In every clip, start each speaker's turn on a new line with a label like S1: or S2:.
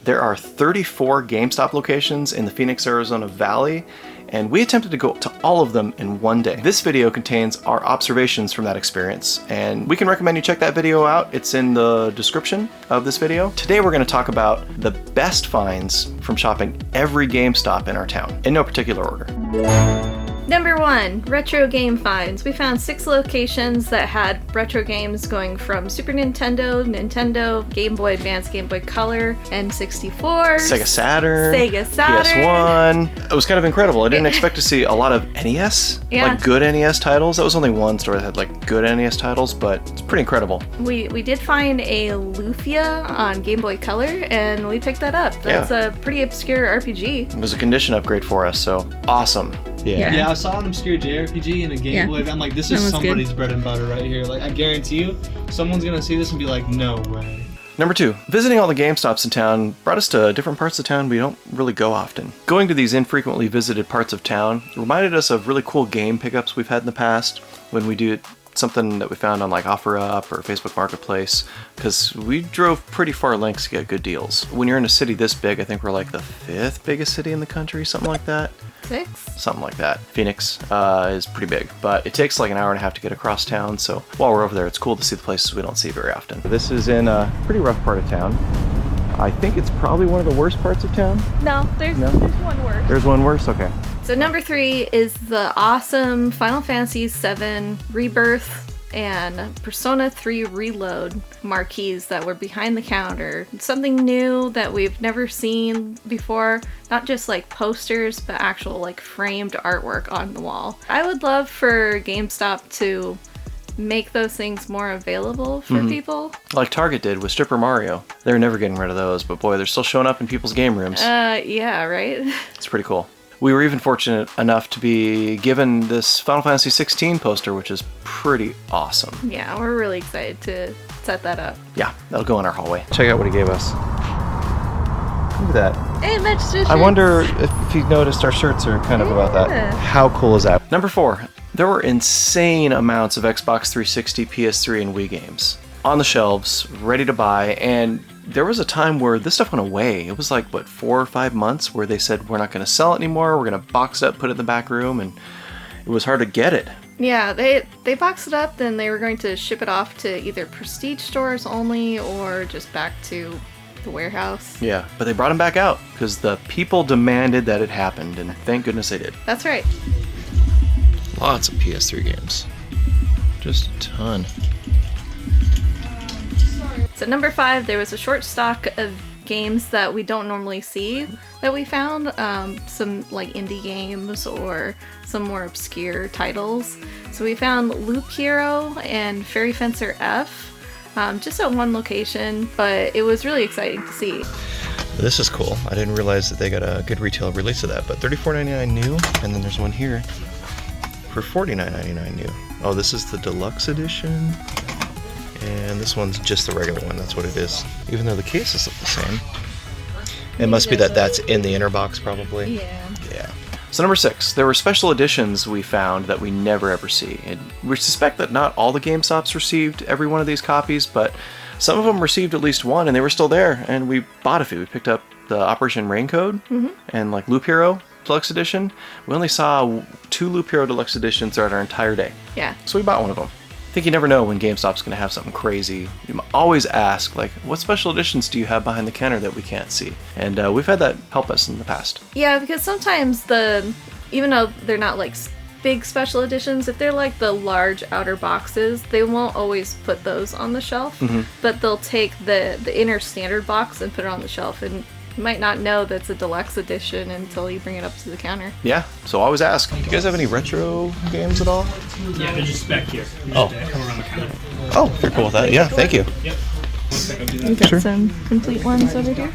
S1: There are 34 GameStop locations in the Phoenix, Arizona Valley, and we attempted to go to all of them in one day. This video contains our observations from that experience, and we can recommend you check that video out. It's in the description of this video. Today we're going to talk about the best finds from shopping every GameStop in our town, in no particular order.
S2: Number 1, retro game finds. We found 6 locations that had retro games going from Super Nintendo, Nintendo, Game Boy Advance, Game Boy Color, N64,
S1: Sega Saturn, PS1. It was kind of incredible. I didn't expect to see a lot of NES, like good NES titles. That was only one store that had like good NES titles, but it's pretty incredible.
S2: We did find a Lufia on Game Boy Color, and we picked that up. That's a pretty obscure RPG.
S1: It was a condition upgrade for us, so awesome.
S3: Yeah, I saw an obscure JRPG in a Game Boy. I'm like, this is somebody's bread and butter right here. Like, I guarantee you, someone's gonna see this and be like, no way.
S1: Number 2, visiting all the GameStops in town brought us to different parts of town we don't really go often. Going to these infrequently visited parts of town reminded us of really cool game pickups we've had in the past when we do something that we found on like OfferUp or Facebook Marketplace, because we drove pretty far lengths to get good deals. When you're in a city this big, I think we're like the 5th biggest city in the country, something like that.
S2: 6?
S1: Something like that. Phoenix is pretty big, but it takes like an hour and a half to get across town, so while we're over there, it's cool to see the places we don't see very often. This is in a pretty rough part of town. I think it's probably one of the worst parts of town.
S2: No, there's one worse.
S1: There's one worse? Okay.
S2: So number 3 is the awesome Final Fantasy VII Rebirth and Persona 3 Reload marquees that were behind the counter. Something new that we've never seen before. Not just like posters, but actual like framed artwork on the wall. I would love for GameStop to make those things more available for people. Like
S1: Target did with Stripper Mario. They're never getting rid of those, but boy, they're still showing up in people's game rooms.
S2: Yeah, right?
S1: It's pretty cool. We were even fortunate enough to be given this Final Fantasy 16 poster, which is pretty awesome.
S2: Yeah, we're really excited to set that up.
S1: Yeah, that'll go in our hallway. Check out what he gave us. Look at that.
S2: Hey, it matched the shirts.
S1: I wonder if he noticed our shirts are kind of about that. How cool is that? Number 4, there were insane amounts of Xbox 360, PS3, and Wii games on the shelves, ready to buy, and there was a time where this stuff went away. It was like, what, 4 or 5 months where they said, we're not going to sell it anymore, we're going to box it up, put it in the back room, and it was hard to get it.
S2: Yeah, they boxed it up, then they were going to ship it off to either prestige stores only or just back to the warehouse.
S1: Yeah, but they brought them back out because the people demanded that it happened, and thank goodness they did.
S2: That's right.
S1: Lots of PS3 games. Just a ton.
S2: So number 5, there was a short stock of games that we don't normally see that we found. Some like indie games or some more obscure titles. So we found Loop Hero and Fairy Fencer F, just at one location, but it was really exciting to see.
S1: This is cool. I didn't realize that they got a good retail release of that, but $34.99 new, and then there's one here for $49.99 new. Oh, this is the deluxe edition. And this one's just the regular one, that's what it is. Even though the cases look the same. It must be that that's in the inner box, probably. Yeah. So number 6, there were special editions we found that we never ever see. And we suspect that not all the GameStops received every one of these copies, but some of them received at least one, and they were still there, and we bought a few. We picked up the Operation Raincode and like Loop Hero Deluxe Edition. We only saw 2 Loop Hero Deluxe Editions throughout our entire day.
S2: Yeah.
S1: So we bought one of them. I think you never know when GameStop's going to have something crazy. You always ask, like, what special editions do you have behind the counter that we can't see? And we've had that help us in the past.
S2: Yeah, because sometimes even though they're not like big special editions, if they're like the large outer boxes, they won't always put those on the shelf. But they'll take the inner standard box and put it on the shelf, and you might not know that's a deluxe edition until you bring it up to the counter. Yeah, so always ask. Do you guys have any retro games at all?
S4: Yeah, they're just back here.
S1: Oh.
S4: Come around the counter.
S1: Oh, you're cool with that. Yeah, thank you.
S4: Yep.
S2: We got some complete ones over here.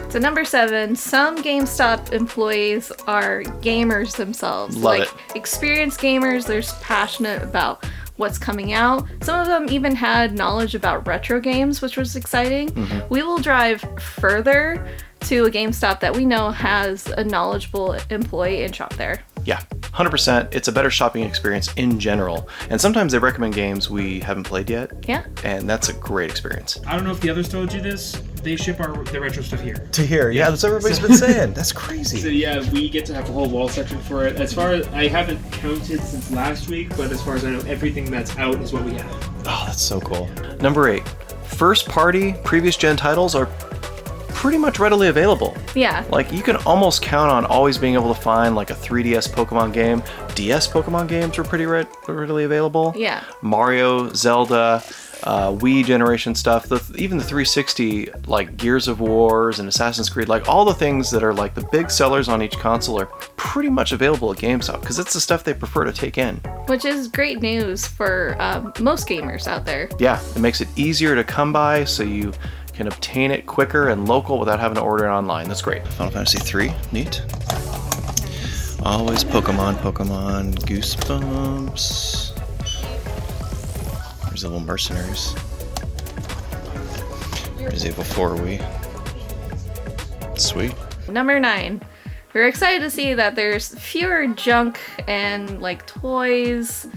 S2: So number 7, some GameStop employees are gamers themselves.
S1: Love it.
S2: Experienced gamers, they're passionate about what's coming out. Some of them even had knowledge about retro games, which was exciting. We will drive further to a GameStop that we know has a knowledgeable employee and shop there.
S1: Yeah, 100%. It's a better shopping experience in general. And sometimes they recommend games we haven't played yet.
S2: Yeah.
S1: And that's a great experience.
S4: I don't know if the others told you this. They ship the retro stuff here.
S1: To here, yeah, that's what everybody's been saying. That's crazy.
S4: So yeah, we get to have a whole wall section for it. As far as I haven't counted since last week, but as far as I know, everything that's out is what we have.
S1: Oh, that's so cool. Number 8. First party, previous gen titles are pretty much readily available.
S2: Yeah.
S1: Like, you can almost count on always being able to find like a 3DS Pokemon game. DS Pokemon games were pretty readily available.
S2: Yeah.
S1: Mario, Zelda, Wii generation stuff, even the 360, like Gears of Wars and Assassin's Creed, like all the things that are like the big sellers on each console are pretty much available at GameStop because it's the stuff they prefer to take in.
S2: Which is great news for most gamers out there.
S1: Yeah, it makes it easier to come by so you can obtain it quicker and local without having to order it online. That's great. Final Fantasy 3, neat. Always Pokemon, Goosebumps. There's the little mercenaries. There's Evil 4 Wii. Sweet.
S2: Number 9. We're excited to see that there's fewer junk and like toys,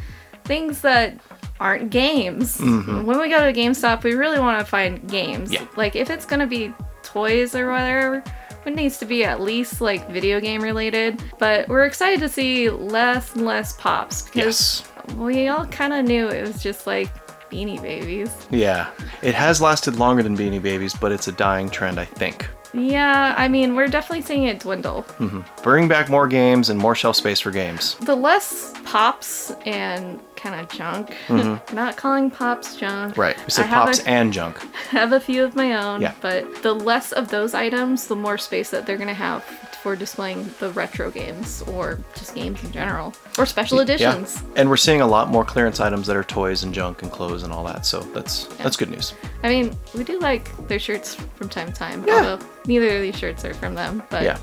S2: things that aren't games.
S1: Mm-hmm.
S2: When we go to GameStop, we really want to find games.
S1: Yeah.
S2: Like if it's gonna be toys or whatever, it needs to be at least like video game related. But we're excited to see less and less pops because we all kind of knew it was just like Beanie Babies.
S1: Yeah, it has lasted longer than Beanie Babies, but it's a dying trend, I think.
S2: Yeah, I mean, we're definitely seeing it dwindle.
S1: Mm-hmm. Bring back more games and more shelf space for games.
S2: The less pops and kind of junk.
S1: Mm-hmm.
S2: Not calling pops junk.
S1: Right, we said pops and junk.
S2: I have a few of my own,
S1: Yeah.
S2: but the less of those items, the more space that they're going to have for displaying the retro games or just games in general. Or special editions.
S1: Yeah. And we're seeing a lot more clearance items that are toys and junk and clothes and all that, so that's good news.
S2: I mean, we do like their shirts from time to time,
S1: Yeah.
S2: although neither of these shirts are from them. But
S1: Yeah,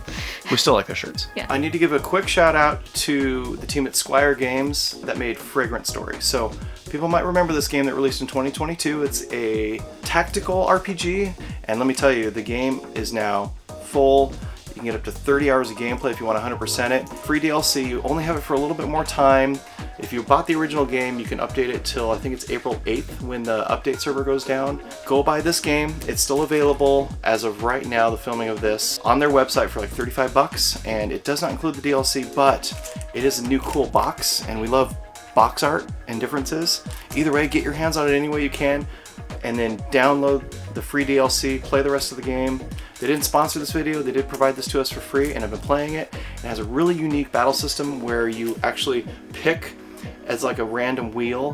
S1: we still like their shirts.
S2: Yeah.
S1: I need to give a quick shout out to the team at Squire Games that made Fragrant Story. So people might remember this game that released in 2022. It's a tactical RPG, and let me tell you, the game is now full. You can get up to 30 hours of gameplay if you want 100% it. Free DLC, you only have it for a little bit more time. If you bought the original game, you can update it till I think it's April 8th when the update server goes down. Go buy this game. It's still available as of right now, the filming of this, on their website for like $35, and it does not include the DLC, but it is a new cool box, and we love box art and differences. Either way, get your hands on it any way you can, and then download the free DLC, play the rest of the game. They didn't sponsor this video, they did provide this to us for free, and I've been playing it. It has a really unique battle system where you actually pick as like a random wheel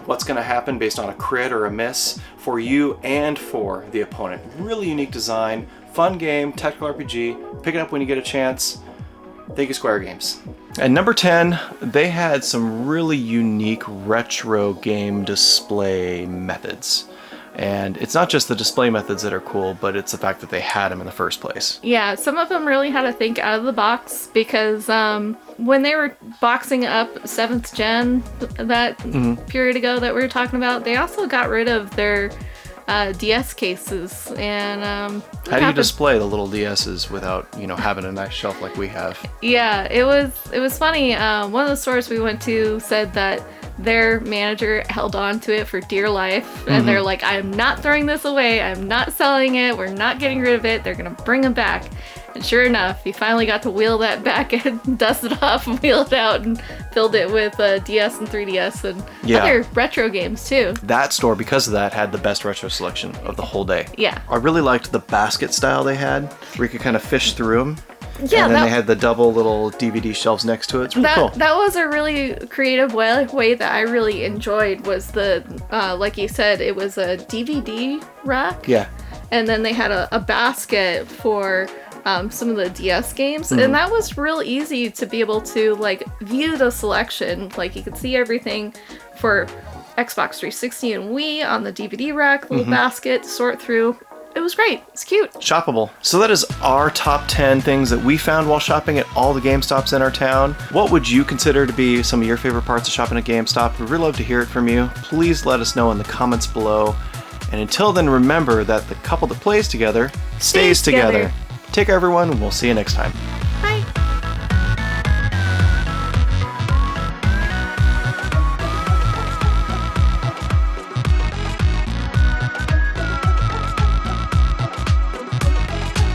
S1: what's going to happen based on a crit or a miss for you and for the opponent. Really unique design, fun game, tactical RPG. Pick it up when you get a chance. Thank you, Squire Games. And number 10, they had some really unique retro game display methods. And it's not just the display methods that are cool, but it's the fact that they had them in the first place.
S2: yeah, some of them really had to think out of the box because when they were boxing up 7th gen that period ago that we were talking about, they also got rid of their DS cases. And
S1: how do you display the little DSs without, having a nice shelf like we have?
S2: Yeah, it was funny. One of the stores we went to said that their manager held on to it for dear life, and they're like, I'm not throwing this away, I'm not selling it, we're not getting rid of it, they're gonna bring them back. And sure enough, he finally got to wheel that back and dust it off and wheel it out and filled it with DS and 3DS and other retro games too.
S1: That store, because of that, had the best retro selection of the whole day.
S2: Yeah.
S1: I really liked the basket style they had, where you could kind of fish through them.
S2: Yeah,
S1: and then they had the double little DVD shelves next to it. It's really cool.
S2: That was a really creative way that I really enjoyed was the, like you said, it was a DVD rack.
S1: Yeah.
S2: And then they had a basket for some of the DS games. And that was real easy to be able to like view the selection. Like you could see everything for Xbox 360 and Wii on the DVD rack, little basket to sort through. It was great. It's cute.
S1: Shoppable. So that is our top 10 things that we found while shopping at all the GameStops in our town. What would you consider to be some of your favorite parts of shopping at GameStop? We'd really love to hear it from you. Please let us know in the comments below. And until then, remember that the couple that plays together stays together. Take care, everyone, and we'll see you next time.